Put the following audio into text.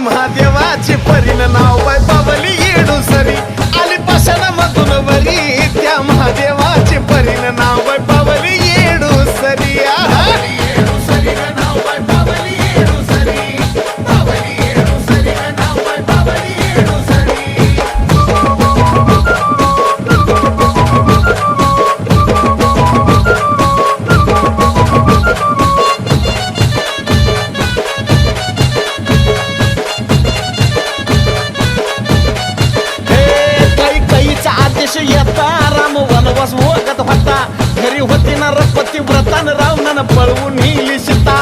महादेवाची परीन नाव बाय बाबली येडू सरी आली पाषाणामधून वरी त्या महादेवाची परीन नाव बाय बाबली येडू सरी येता राम वनवास वगत होता घरी होती ना रपती व्रतान रावणानं पळवून नेली सीता